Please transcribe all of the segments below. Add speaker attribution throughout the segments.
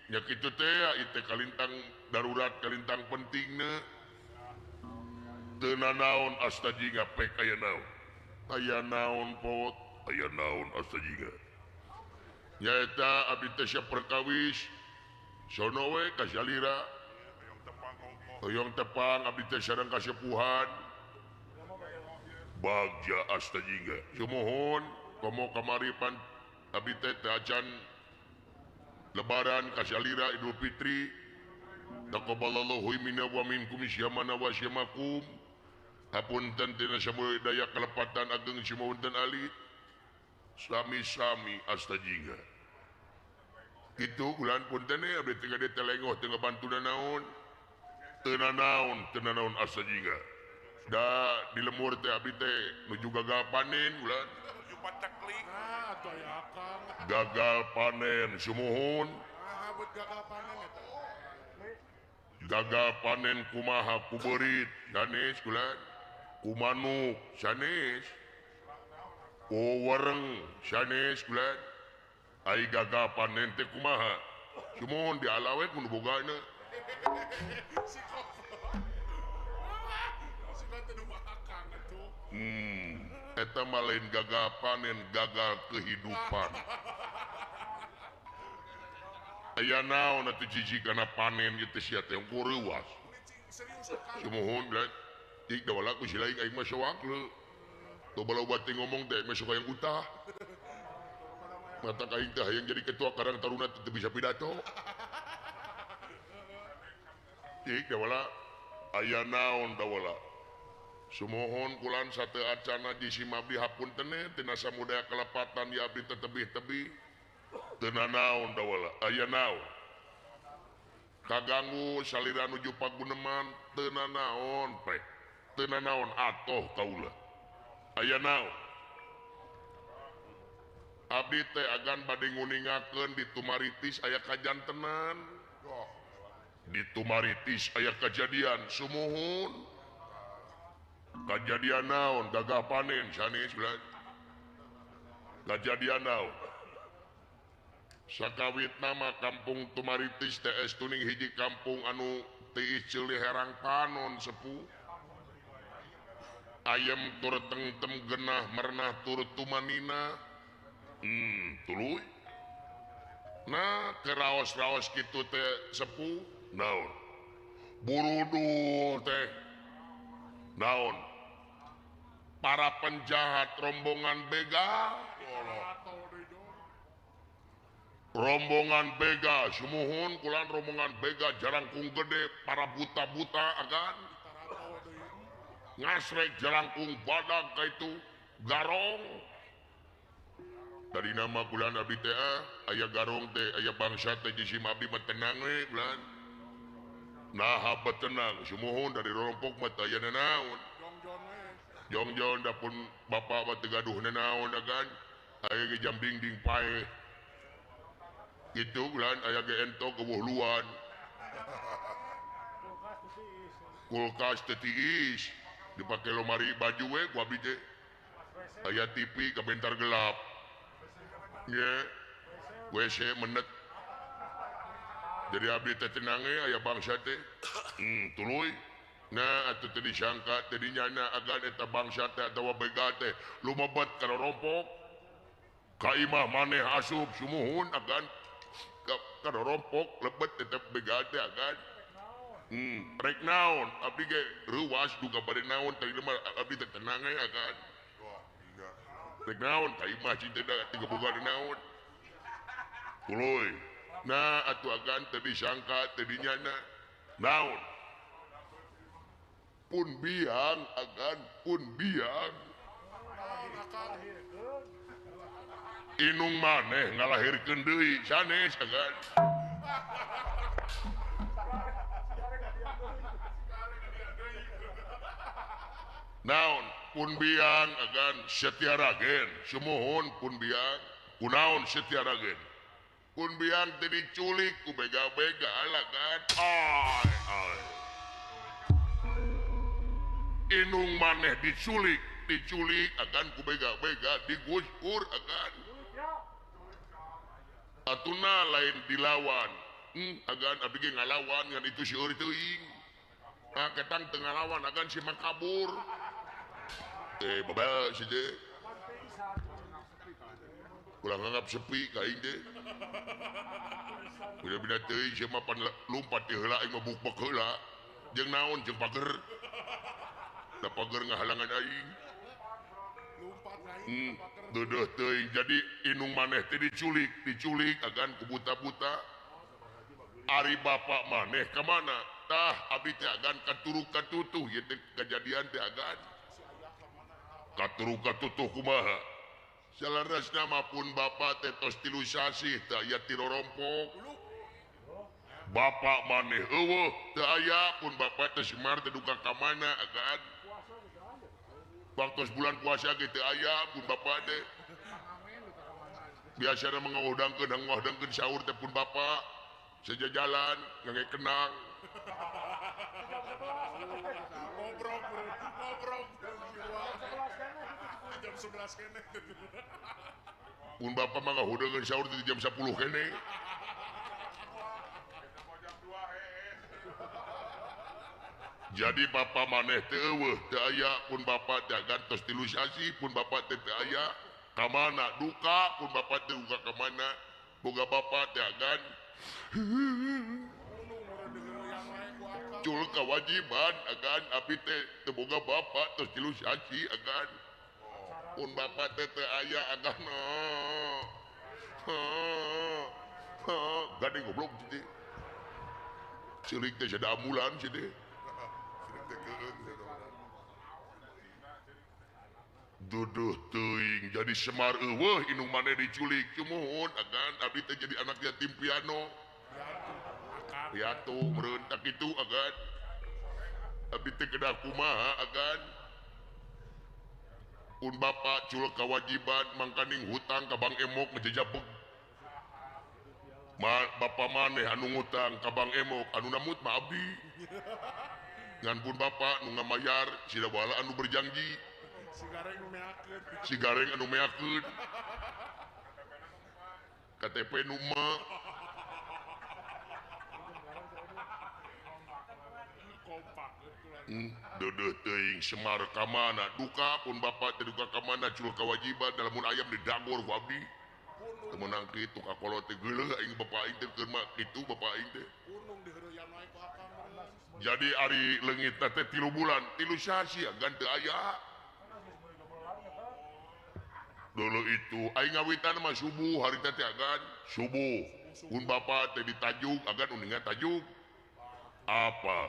Speaker 1: nya kitu teh itu kalintang darurat kalintang pentingna teu naon asta jinga pek aya naon pot aya naon asta jinga nyaeta abdi teh sia perkawis sono we ka salira hoyong tepang abdi teh sareng kasepuhan bagja asta jinga sumohon komo kamaripan abdi teh acan lebaran kasalira Idul Fitri taqabbalallahu minna wa minkum syamana wa syamakum hapunten tina samudaya kelepatan ageng simaunten alit sami-sami asta jinga kitu ulan punten abdi teh gade telengoh teu ngabantu naon teu naon asta jinga da di lemur teh abdi teh nuju gagal panen ulan gagal panen sumuhun gagal panen kumaha kuberit sanes kulan kumanuk sanes kuwereng sanes kulan ai gagal panen teh kumaha sumuhun dialawe kun bogana eta mah lain gagal panen gagal kehidupan aya naon atuh jiji kana panen ieu teh sia teh reuwas sumuhun blat tik da wala ku si lain aing mah sewakle tuh baloba teh ngomong teh mah suka yang utah mata aing teh hayang jadi ketua Karang Taruna teu bisa pidato tik da wala aya naon da wala sumohon kulan sateu acana di simabdi hapunten tina samudaya kelepatan ya abdi teh tebih-tebih teu nanaon da wala aya naon kaganggu salira nuju paguneman teu nanaon pe teu nanaon atoh kaula aya naon abdi teh agan bade nguningakeun di Tumaritis aya kajantenan di Tumaritis aya kejadian sumuhun kejadian naon gagal panen sanes belas kejadian naon sakawit nama kampung Tumaritis teh tuning hiji kampung anu teu ceuli herang panon sepuh ayam tur tengtem genah merenah tur tumanina tuluy nah keraos-raos kitu teh sepuh naon burudu teh naon para penjahat rombongan begal rombongan begal sumuhun kulan rombongan begal jarangkung gede para buta-buta agan ngasrek jarangkung badag kaitu garong dari nama kulan abdi teh aya garong teh aya bangsa teh di simabdi mah tenang we kulan nah betenang sumuhun dari rompok mah teh aya naon jongjon dapun bapak mah teu gaduh naon agan aya ge jam dingding pae kitu kulan aya ge entok eueuh luan kulkas teh tiis dipake lomari baju we ku abdi teh aya TV kabentar gelap ye WC menet jadi abdi teh tenang aya bangsa teh tuluy nah atuh teu disangka teu dinyana agan eta bangsa teh atawa begal teh lumebet kana rompok ka imah maneh asup sumuhun agan kana rompok lebet eta begal teh agan rek naon abdi ge reuwas duga bade naon tadi mah abdi teh tenang agan rek naon ka imah cinta da tiga boga naon tuluy nah atuh agan teu disangka teu dinyana naon pun biang agan pun biang inung maneh ngalahirkeun deui sanes agan naon pun biang agan Setia Ragen sumuhun pun biang kunaon Setia Ragen pun biang teh diculik ku begal-begal agan ai inung maneh diculik akan ku begal-begal diguskur akan atuna lain dilawan agan abdi ge ngalawan ngan itu seueur teuing ketang teu ngalawan agan si mah kabur babel si teh ulah nganggap sepi ka aing teh bina teuing si mah pan lumpat ti heula aing mah bukbek heula jeung naon jeung pager da pager ngahalangan aing duduh teuing jadi inung maneh teh diculik agan ku buta-buta ari bapak maneh ka mana tah abdi teh agan katuruk katutuh ieu teh kejadian teh agan katuruk katutuh kumaha salarasna mapun bapak teh tos 3 sasi teu aya ti rorompok bapak maneh eueuh teu aya pun bapak teh Semar teh duka ka mana agan waktu bulan puasa gitu ayah pun bapak deh biasanya mengodangkeun sahur teh pun bapak saja jalan ngangge kenang ngobrol jam 11 kene pun bapak mah ngahudeungeun sahur di jam 10 kene jadi bapak maneh teu eueuh teu aya pun bapak teh gantos 3 sasi pun bapak teh teu aya ka mana duka pun bapak teh duka ka mana boga bapak teh agan cul kewajiban agan abdi teh teu boga bapak tos 3 sasi agan pun bapak teh teu aya agan gading goblok jadi ceulik teh sada amulan jadi duduh teuing jadi Semar eueuh inung maneh diculik cumun agan abdi teh jadi anak yatim piano piatu meureun tak kitu agan abdi teh kedah kumaha agan pun bapak culek kewajiban mangkaning hutang ka Bang Emok ngejejabeg bapak maneh anu ngutang ka Bang Emok anu namut mah abdi ngan pun bapak nu ngamayar sida bala anu berjanji si gareng anu meakeun KTP nu mah duduh teuing Semar ka mana duka pun bapak teh duka ka mana cul kewajiban dalam mun ayam didagor ku abdi teu meunang kitu ka kolot teh geuleuh aing bapak aing teh keur mah kitu bapak aing teh jadi ari leungit teh 3 bulan 3 sasi agan teu aya dulu itu aing ngawitan mah subuh hari teh agan subuh pun bapak teh ditajuk agan uningan tajuk apa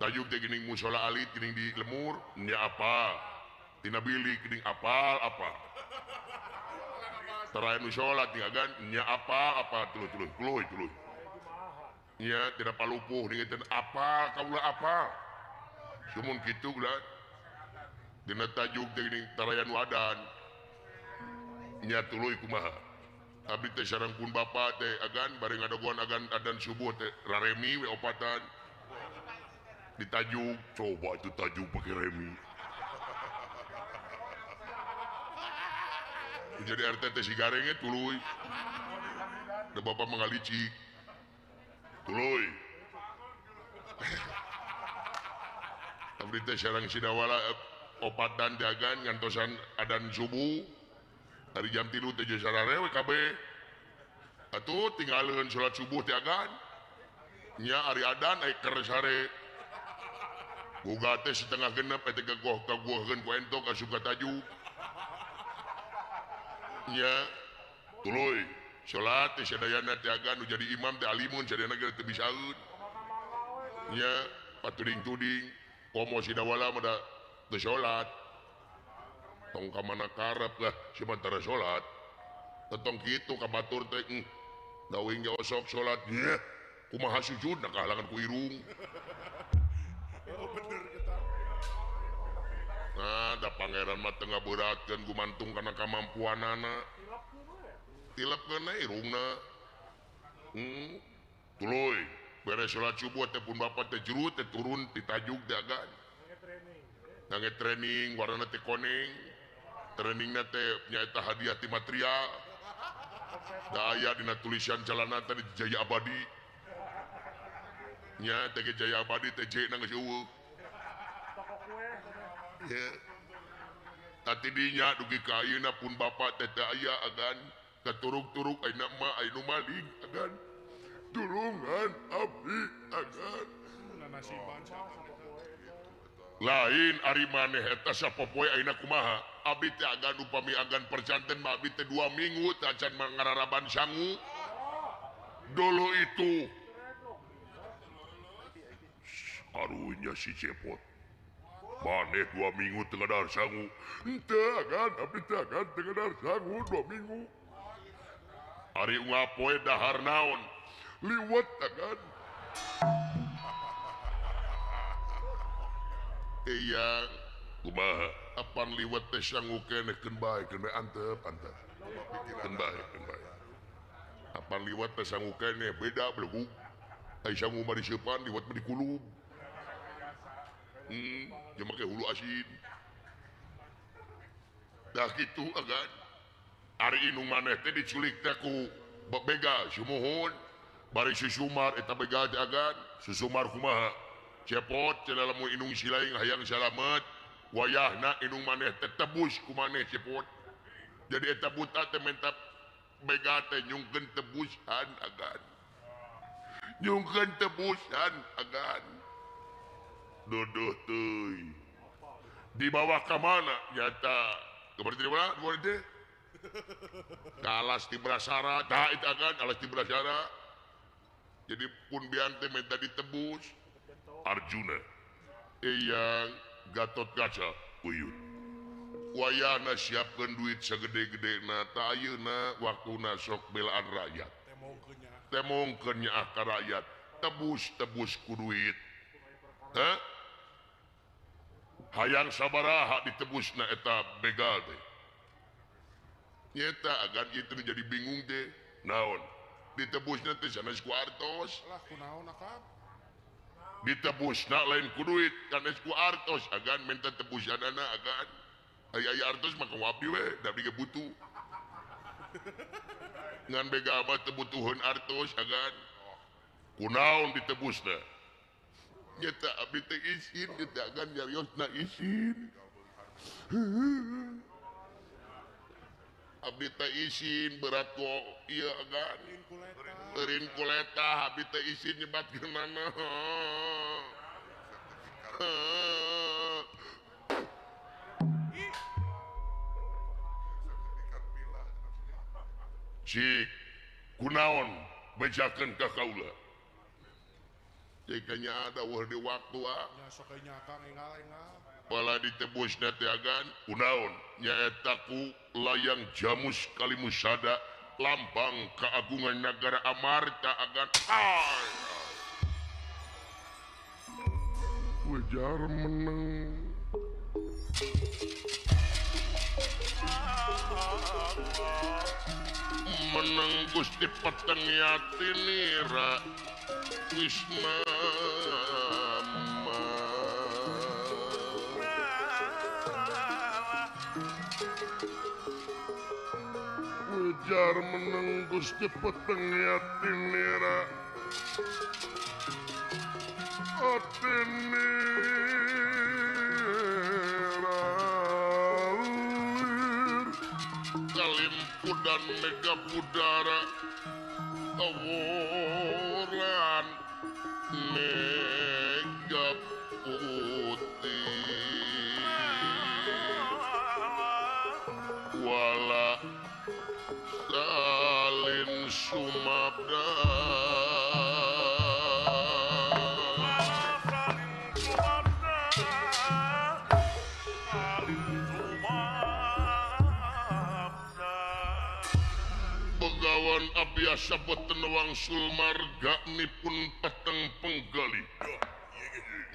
Speaker 1: tajuk teh geuning musola alit geuning di lemur nya apa tina bilik geuning apal apa tarayan musola ting agan nya apa tuluy nya tidak palupuh dengan apa kaula apa sumun kitu ulah dina tajuk teh geuning tarayan wadan nya tuluy kumaha abdi teh sareng pun bapak teh agan bari ngadogoan agan adan subuh teh raremi we opatan ditajuk coba itu tajuk pakai remi jadi RT teh si garengnya tuluy da bapak mengalicik tuluy abdi teh sareng sidawala opatan teh agan ngantosan adan subuh hari jam 3 teh geus sarare we kabeh atuh tinggalkeun salat subuh teh agan nya ari adan ai keur sare boga teh setengah genep eta kagohkeun ku entok asup ka tajuk nya tuluy salat teh sadayana teh agan nu jadi imam teh alimun sadayana ge teu bisaeun nya patuding-tuding komo sidawala mah da teu salat tong ka mana karep lah sementara salat tong kitu ka batur teh da uing ge osok salat nya kumaha sujud na kahalangan ku irung bener kita nah da pangeran mah teu ngabeurakeun gumantung kana kamampuanana tilepkeun irungna tuluy beres salat subuh teh pun bapak teh juru teh turun di tajuk teh agan ngage training warna teh koneng trainingna teh nyaeta hadiah ti material aya dina tulisan jalanan tadi Jaya Abadi nya teh Jaya Abadi teh J na geus eueuh ya tadi dinya dugi ka ayeuna pun bapak teh aya agan katuruk-turuk ayeuna mah aya nu maling agan tulungan abdi agan lain ari maneh eta sapopoe ayeuna kumaha abdi teh agan upami agan percanten mah abdi teh 2 minggu teh acan mangararaban sangu dulu itu arunya si cepot maneh 2 minggu teu ngadar sangu henteu agan abdi teh agan teu ngadar sangu 2 minggu ari ngapoe dahar naon liwet agan iya kumaha apan liwet teh sangu keneh keun bae antep keun bae apan liwet teh sangu keneh beda belegug ai sangu mah diseupan liwet mah dikulub jeung make hulu asin dah kitu agan ari inung maneh teh diculik teh ku bega sumuhun bari susumar eta bega teh agan susumar kumaha cepot cenah lamun inung silaing hayang salamet wayahna inung maneh teh tebus ku maneh cepot jadi eta buta teh menta bega teh nyungkeun tebusan agan nyungkeun tebusan agan dodoh teuy dibawa ka mana nyata keberti di mana dua teh kalas ti Brasara tah itu agan alas ti Brasara jadi pun bian teh minta ditebus Arjuna eyang Gatot Kaca uyut wayahna siapkeun duit sagede-gedena tah ayeuna waktuna sok belaan rakyat temongkeun nyaah ka rakyat tebus ku duit hayang sabaraha ditebusna eta begal teh nyata agan itu jadi bingung teh naon ditebusna teh sanes ku artos lah kunaon akab ditebusna lain ku duit sanes ku artos agan minta tebusanana agan aya artos mah ka abdi we da abdi ge butuh ngan bega mah teu butuheun artos agan kunaon ditebusna nyata abdi teh izin nyata agan nyariosna izin abdi teh izin berat kok ieu agan eureun kuleta abdi teh izin nyebatkeun mana cik kunaon bejakeun ka kaula jika ada wah di waktu pala ditebusna teh agan kunaon nyaeta ku layang Jamus Kalimusada lambang keagungan negara Amarta agan wajar menang menang Gusti Peteng Yatinira Wisma wajar menang Gusti Peteng Yatinira Atinira Kalimpu dan Mega Budara aworan Mega Putih wala salin sumabda Begawan abiasa boten wangsul marga nipun peteng penggali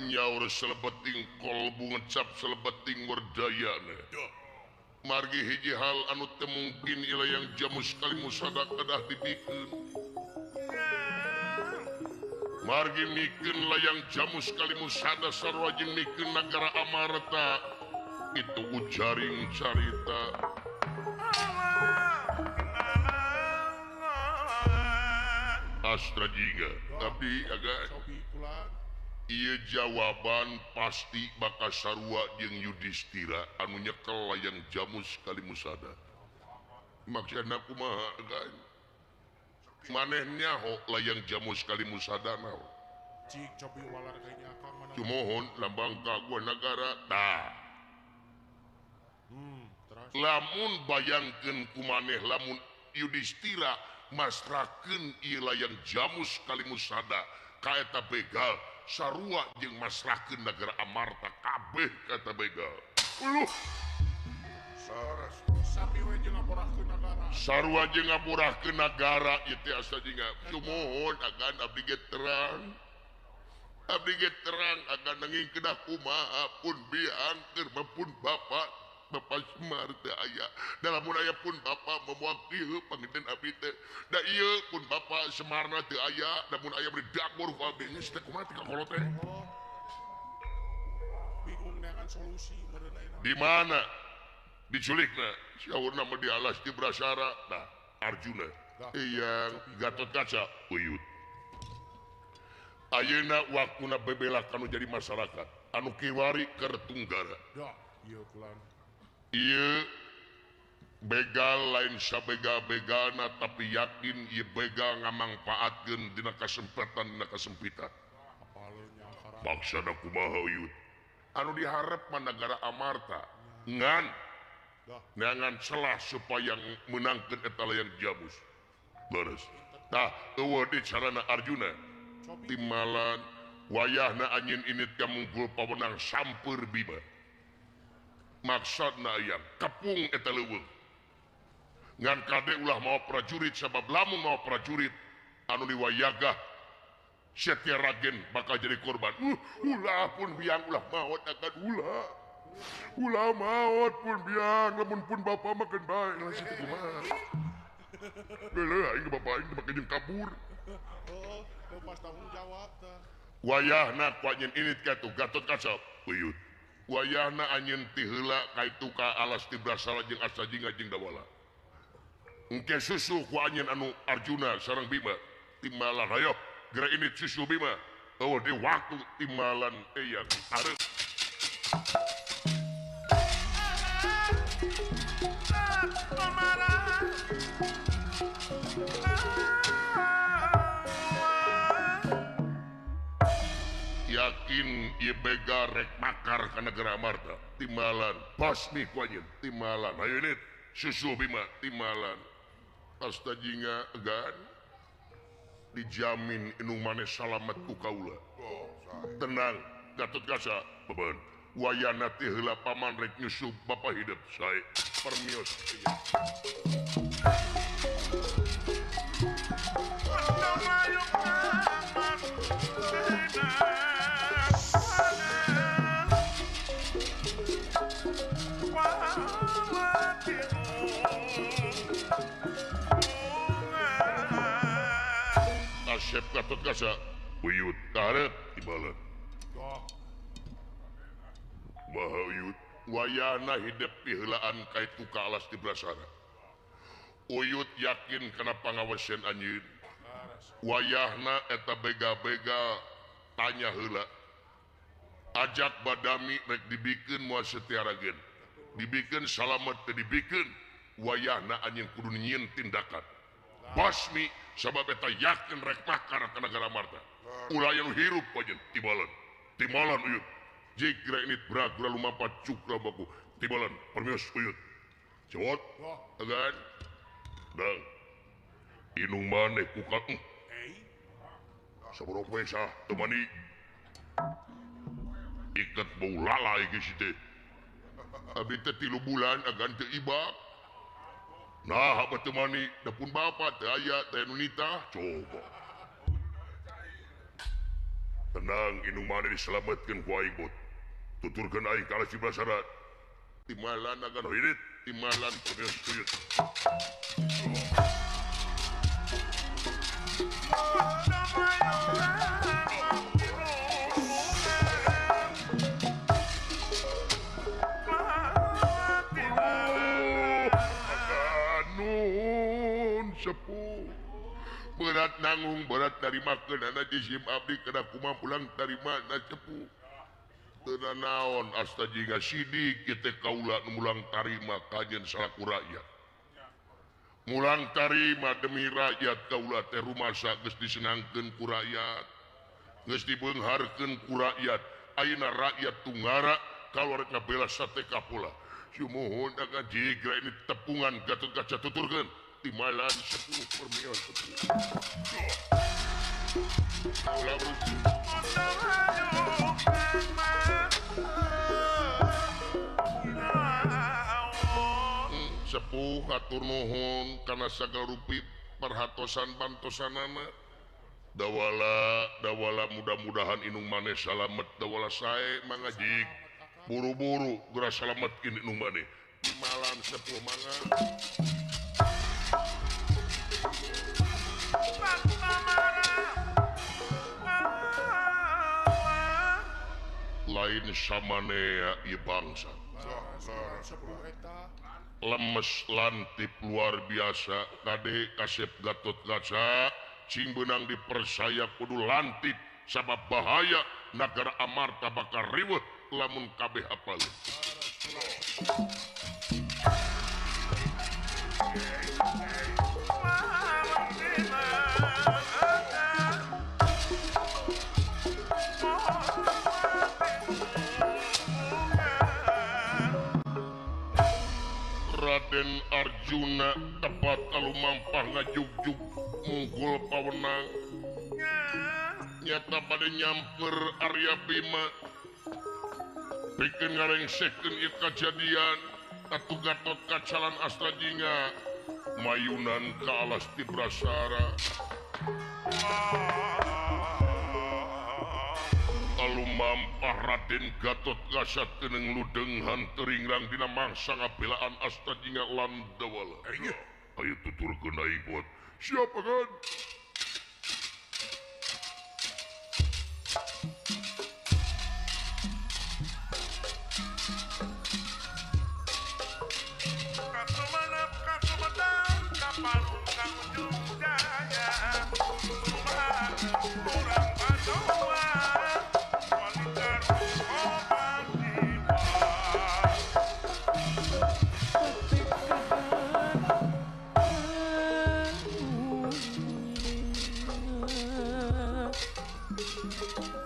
Speaker 1: nyaur selebeting kolbu ngecap selebeting werdayana margi hiji hal anu teu mungkin ilayang Jamus Kalimusada kedah dibikeun margi mikeun layang Jamus Kalimusada sarua jeung mikeun nagara Amarta itu ujaring carita Astra Jingga tapi agak ia jawaban pasti bakal sarua jeung Yudhistira anu nyekel layang jamus kali musada maksudna kumaha kan manehnya ho layang jamus kali musada naon
Speaker 2: cik cobi walar kayaknya akang mana
Speaker 1: cumohon lambang kaguan negara tah
Speaker 2: terus
Speaker 1: lamun bayangkeun kumaneh lamun Yudhistira masrakeun ieu layang jamus kali musada ka eta begal sarua jeung masrakeun nagara Amarta kabeh ka eta begal uluh
Speaker 2: saras sapi we jeung ngaborahkeun negara
Speaker 1: sarua jeung ngaborahkeun nagara ieu teh asa jingga cumohon agan abdi ge terang agan nanging kedah kumaha pun biang keur pun bapak Bapak Semar teh aya dalam aya pun Bapak mewakili panginten abdi teh da ieu pun Bapak Semarna teu aya namun aya beri dapur kabeh geus teh kumaha teh kakolot teh
Speaker 2: bingung neangan solusi meureun
Speaker 1: di mana diculikna saurna mah di alas di Brasara nah Arjuna iya Gatot Kaca Uyut ayeuna waktuna bebela kanu jadi masyarakat anu kiwari keur tunggara
Speaker 2: dah ieu kelan
Speaker 1: ieu begal lain sabega-begalna tapi yakin ieu begal ngamangpaatkeun dina kasempetan dina kasempitan
Speaker 2: apaleunya akara
Speaker 1: maksana kumaha Uyut anu diharep mah nagara Amarta ngan neangan celah supaya menangkeun eta layang jamus beres tah eueuh di carana Arjuna timalan wayahna anjeun init ka mungkul pawenang sampeur Bima maksudna aya kepung eta leuweung ngan kade ulah mau prajurit sabab lamun mau prajurit anu diwayagah Setya Raden bakal jadi korban ulah pun biang ulah maot akan ulah maot pun biang lamun pun bapa makan baik lah situ kumaha aing bapak aing make jeung kabur
Speaker 2: oh lepas tanggung jawab tah
Speaker 1: wayahna ku anjeun init ka tu Gatot Kaca Uyut wayahna anjeun ti heula ka itu ka alas ti Brasara jeung Astajingga jeung Dawala engke susu ku anjeun anu Arjuna sareng Bima timbalan hayo geura init susu Bima eueuh di waktu timbalan eyang arep yakin ieu begal rek makar ka negara Amarta timbalan basmi ku anjeun timbalan hayu nit susu Bima timbalan Astajingga egan dijamin inu maneh salamet ku kaula tenang Gatot Kaca beban wayana teh heula paman rek nyusup bapa hidup sae permios Asep Gatot Kaca Uyut kaharep timbalan Maha Uyut wayana hidup piheulaan kaitu ka alas di Brasara Uyut yakin kana pangawesan anjeun wayahna eta bega-bega tanya heula ajak badami rek dibikeun moal Setya Raden dibikeun salamet teu dibikeun wayahna anjeun kudu nyieun tindakan basmi sabab eta yakin rek makar ka negara Amarta ulah anu hirup anjeun timbalan Uyut jika ini beragura lumampa cukra baku timbalan permios Uyut cewot agan dang inung maneh ku ka saboro poe sah temani ikat bau lalai geus teh abdi teh 3 bulan agan teu ibak nah apa temani dapun bapa teu aya teh nu nitah coba tenang inung maneh diselametkeun ku aing bot tuturkeun aing ka alas di Brasara timalan agan hirit timalan permios Uyut berat nanggung berat dari makan anak jisim abdi kena kumam pulang dari mana cepu teu naon asta jinga sidik kita kaula nu mulang tarima kajen salaku rakyat mulang tarima demi rakyat kaula teh rumasa geus disenangkeun ku rakyat geus dibeungharkeun ku rakyat ayeuna rakyat tunggara kalau rek ngabela sate kapula sumuhun akan jigra ini tepungan Gatot Kaca tuturkeun timalan 10 permios kaula sepuh hatur nuhun kana sagala rupi perhatosan bantosanana dawala mudah-mudahan inung maneh salamet dawala sae mangajik buru-buru geura salametkeun inung maneh timalan sepuh mangga lain samanea ieu bangsa lemes lantip luar biasa kade kasep Gatot Kaca cing benang dipersaya kudu lantip sabab bahaya nagara amarta bakal riweuh lamun kabeh apal Raden Arjuna tepat alumampah ngajugjug munggul pawenang nyata pada nyamper Arya Bima bikin ngarengsekeun ieu kajadian atuh Gatot Kaca lan Astajinga mayunan ka alas ti Brasara alumampah Raden Gatot Kaca teuneng ludenghan teringrang dina mangsa ngabelaan Astajinga lan Dawala ayo tuturkeun aing buat siapa kan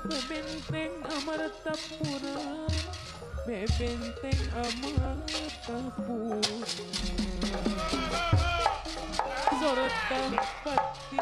Speaker 3: Bebenteng Amartapura Bebenteng Amartapura Sorota pati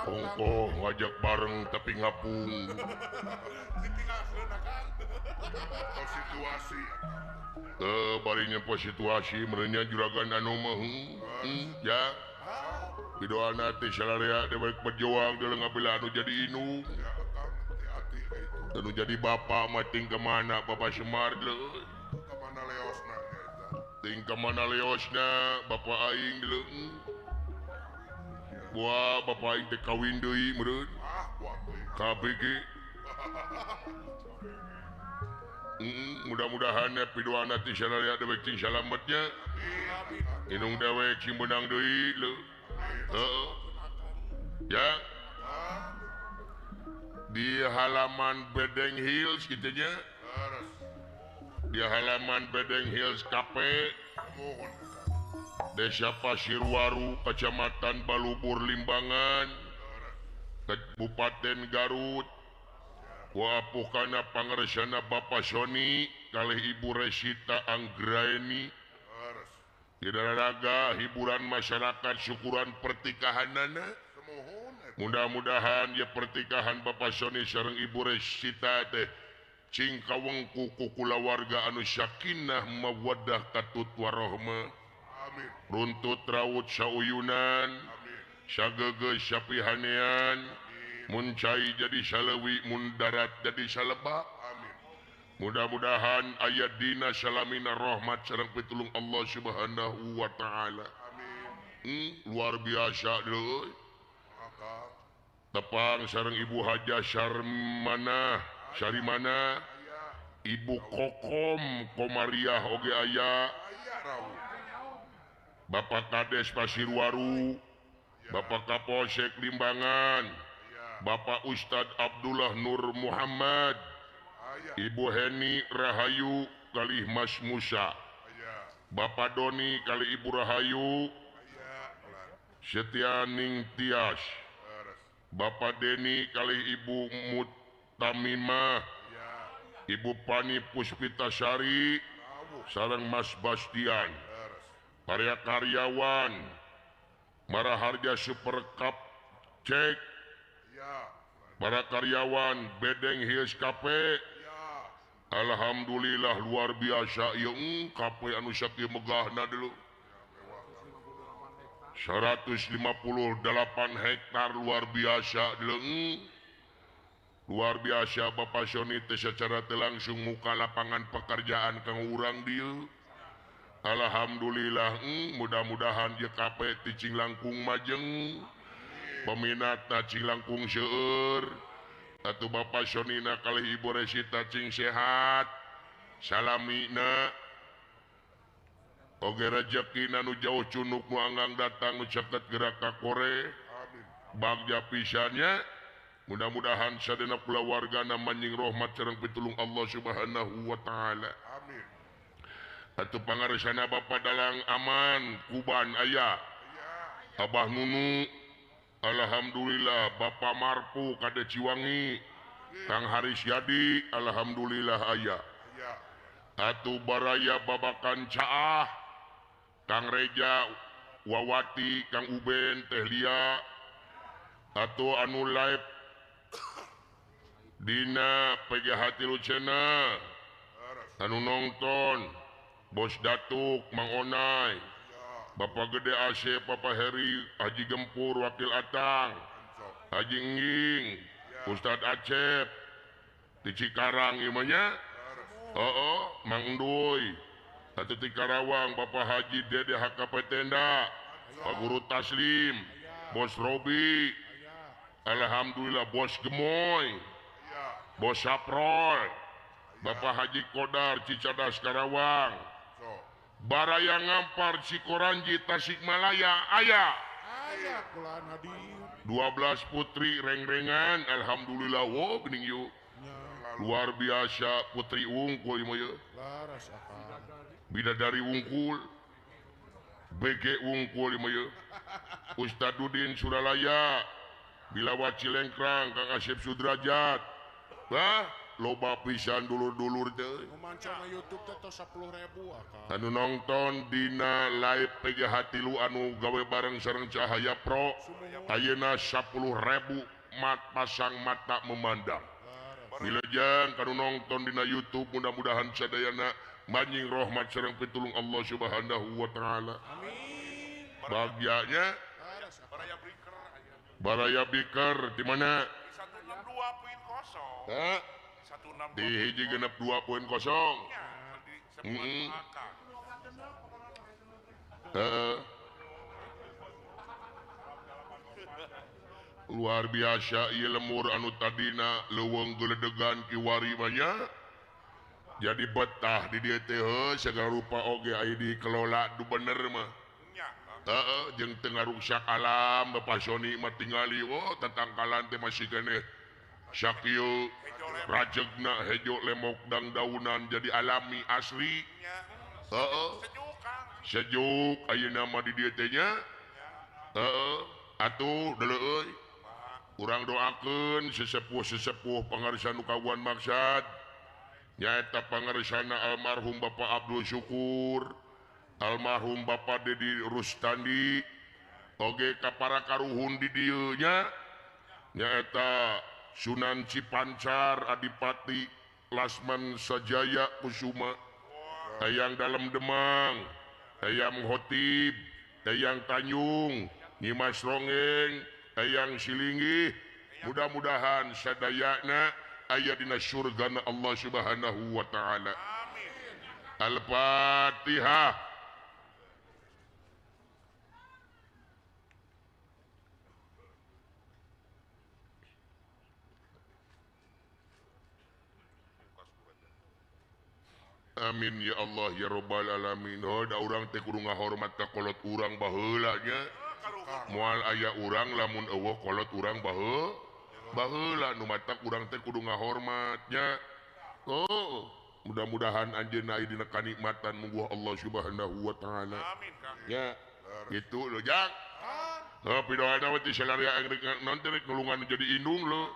Speaker 1: Ongkoh ngajak bareng tapi ngapung
Speaker 2: ditinggalkeun kan atau situasi
Speaker 1: barinya po situasi merenya juragan anu mah ya pidoana teh salarea dewek berjuang dalam ngabila anu jadi inu
Speaker 2: ya Kang hati-hati itu
Speaker 1: anu jadi bapak mah ting kemana Bapak Semar deh
Speaker 2: Kemana leosna eta?
Speaker 1: ting kemana leosna Bapak Aing deh wah Bapak Aing teh kawin deui meureun
Speaker 2: Kuat deh.
Speaker 1: KBG mudah-mudahan ya pidoana ti sadaya dewek cing salametnya inung dewek cing benang deui leuh heeh ya di halaman Bedeng Hills gitu nya
Speaker 2: Laras.
Speaker 1: di halaman Bedeng Hills Cafe
Speaker 2: Mohon.
Speaker 1: Desa Pasirwaru Kecamatan Balubur Limbangan Kabupaten Garut Wapuh kana pangersana Bapak Sony kalih Ibu Resita Anggraeni
Speaker 2: Laras.
Speaker 1: Idaraga hiburan masyarakat syukuran pertikahanana
Speaker 2: Semohon eta.
Speaker 1: mudah-mudahan ya pertikahan Bapak Sony sareng Ibu Resita teh cing kawengku ku kulawarga anu sakinah mawaddah katut warahmah
Speaker 2: Amin.
Speaker 1: runtut rawut sauyunan
Speaker 2: Amin.
Speaker 1: sagege sapihanean muncai jadi salewi mundarat jadi saleba
Speaker 2: Amin.
Speaker 1: mudah-mudahan ayat dina salamina rahmat sareng pitulung Allah Subhanahu wa taala
Speaker 2: Amin.
Speaker 1: luar biasa deui
Speaker 2: Maka
Speaker 1: tepang sareng Ibu Haja Sarimana Ibu Kokom Komariah oge aya
Speaker 2: aya rawuh.
Speaker 1: Bapak Kades Pasirwaru Bapak Kapolsek Limbangan Bapak Ustadz Abdullah Nur Muhammad
Speaker 2: Aya.
Speaker 1: Ibu Heni Rahayu kalih Mas Musa
Speaker 2: Aya.
Speaker 1: Bapak Doni kali Ibu Rahayu
Speaker 2: Aya. Ulah.
Speaker 1: Setianing Tias
Speaker 2: Laras.
Speaker 1: Bapak Deni kali Ibu Mutamimah
Speaker 2: Aya.
Speaker 1: Ibu Pani Puspitasari
Speaker 2: Rawuh.
Speaker 1: sareng Mas Bastian
Speaker 2: Laras.
Speaker 1: para karyawan Maraharja Super Cup cek
Speaker 2: Ya.
Speaker 1: para karyawan Bedeng Hills Cafe
Speaker 2: Ya.
Speaker 1: alhamdulillah luar biasa ieu cafe anu sakieu megahna dulu 158 hektar luar biasa dulu luar biasa Bapak Sony teh secara teu langsung muka lapangan pekerjaan kang urang dieu alhamdulillah mudah-mudahan ieu cafe ti Cinglangkung majeng peminatna Cinglangkung seueur atuh Bapak Sonina kalih Ibu Resita cing sehat salamina oge rezekina nu jauh cunuk nu anggang datang nu caket gerak ka kore
Speaker 2: Amin.
Speaker 1: bagja pisannya mudah-mudahan sadena kulawargana manjing rahmat sareng pitulung Allah Subhanahu wa taala
Speaker 2: Amin.
Speaker 1: atuh pangaresana Bapak Dalang aman kuban aya
Speaker 2: Ya.
Speaker 1: Abah Nunu alhamdulillah Bapak Marpu kade Ciwangi Kang Haris Yadi alhamdulillah aya
Speaker 2: Ya.
Speaker 1: atuh baraya babakan caah Kang Reja Wawati Kang Uben Teh Lia atuh anu live dina PGH Tilu Cenah
Speaker 2: Laras.
Speaker 1: anu nonton Bos Datuk Mang Onai
Speaker 2: Ya.
Speaker 1: Bapak Gede Asep Bapak Heri Haji Gempur Wakil Atang
Speaker 2: Sok.
Speaker 1: Haji Engging Ustadz Acep di Cikarang imanya
Speaker 2: Laras.
Speaker 1: Mang Endoy satu di Karawang Bapak Haji Dede HKP Tenda Pak Guru Taslim Bos Robi alhamdulillah Bos Gemoy
Speaker 2: Ya.
Speaker 1: Bos Saprol Bapak Haji Kodar Cicadas Karawang
Speaker 2: Sok.
Speaker 1: Baraya Ngampar Cikoranji Tasikmalaya aya
Speaker 2: Aya kulaan hadir.
Speaker 1: 12 putri reng-rengan alhamdulillah wow geuning yuk luar biasa putri unggul ieu mah
Speaker 2: Laras akang.
Speaker 1: bidadari unggul BG unggul ieu mah Ustad Dudin Suralaya Bilawat Cilengkrang Kang Asep Sudrajat loba pisan dulur-dulur teh
Speaker 2: Manca na YouTube teh tos 10.000 akang.
Speaker 1: anu nonton dina live PGH Tilu anu gawe bareng sareng Cahaya Pro ayeuna 10.000 pasang mata memandang wilujeng kanu nonton dina YouTube mudah-mudahan sadayana manjing rahmat sareng pitulung Allah Subhanahu wa taala
Speaker 2: Amin.
Speaker 1: bahagianya
Speaker 2: Laras Baraya Breaker aya.
Speaker 1: Baraya Biker di mana
Speaker 2: 162.0.
Speaker 1: ha
Speaker 2: 16
Speaker 1: di hiji genep 2.0
Speaker 2: nya di sebuah
Speaker 1: Mm-mm.
Speaker 2: angka.
Speaker 1: Heeh. Luar biasa ieu lemur anu tadina leuweung geledegan kiwari banyak jadi betah di dieu teh segala rupa oge aya dikelola du bener mah
Speaker 2: Nya,
Speaker 1: heeh jeung teu ngarusak alam Bapak Sony mah tingali tatangkalan teh masih keneh sakieu rajegna hejo lemok dang daunan jadi alami asli
Speaker 2: nya.
Speaker 1: heeh
Speaker 2: Sejuk Kang.
Speaker 1: sejuk ayeuna mah di dieu teh nya heeh atuh deuleu euy urang doakeun sesepuh-sesepuh pangarsan nu kawan maksad nyaeta pangarsana almarhum Bapak Abdul Syukur almarhum Bapak Dedi Rustandi oge ka para karuhun di dieu nya nyaeta Sunan Cipancar Adipati Lasman Sajaya Kusuma Dayang Dalam Demang Dayang Hotib Dayang Tanjung Nyimas Rongeng Dayang Silinggih mudah-mudahan sadayana aya dina surgana Allah Subhanahu wa taala.
Speaker 2: Amin.
Speaker 1: Al-Fatihah. Amin ya Allah ya Rabbal alamin. Da urang teh kudu ngahormat ka kolot urang baheula nya. Moal aya urang lamun eueuh kolot urang baheula nu matak urang teh kudu ngahormatnya. Oh, mudah-mudahan anjeunna aya dina kanikmatan mungguh Allah Subhanahu wa taala.
Speaker 2: Amin Kang.
Speaker 1: Ya, gitu lo Jak. Pidoana we ti salaria rek nonton rek nulungan jadi indung lo.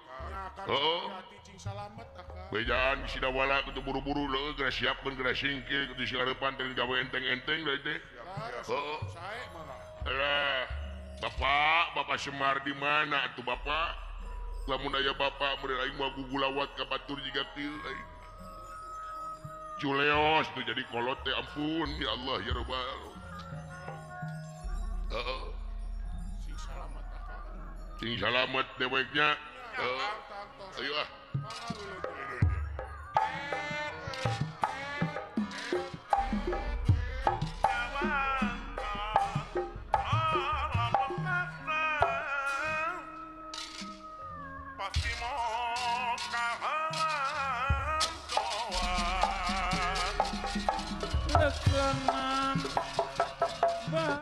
Speaker 1: Heeh.
Speaker 2: Cing salamet Kang.
Speaker 1: Bejaan si dawala kudu buru-buru lo geus siapkeun geus singkir kudu sigarepan teh gawe enteng-enteng deui teh. Heeh.
Speaker 2: Sae mana?
Speaker 1: Alah, Bapak Semar di mana atuh Bapak? Lamun aya Bapak meureun aing mah gugulawat ka batur jiga kieu aing. Culeos tuh jadi kolot teh ampun ya Allah ya Rabbal. Heeh.
Speaker 2: Sing salamet Kang.
Speaker 1: Sing salamet deweknya. Heeh. Ayo ah.
Speaker 2: Pasti mau kahalan doa.
Speaker 3: Lekenan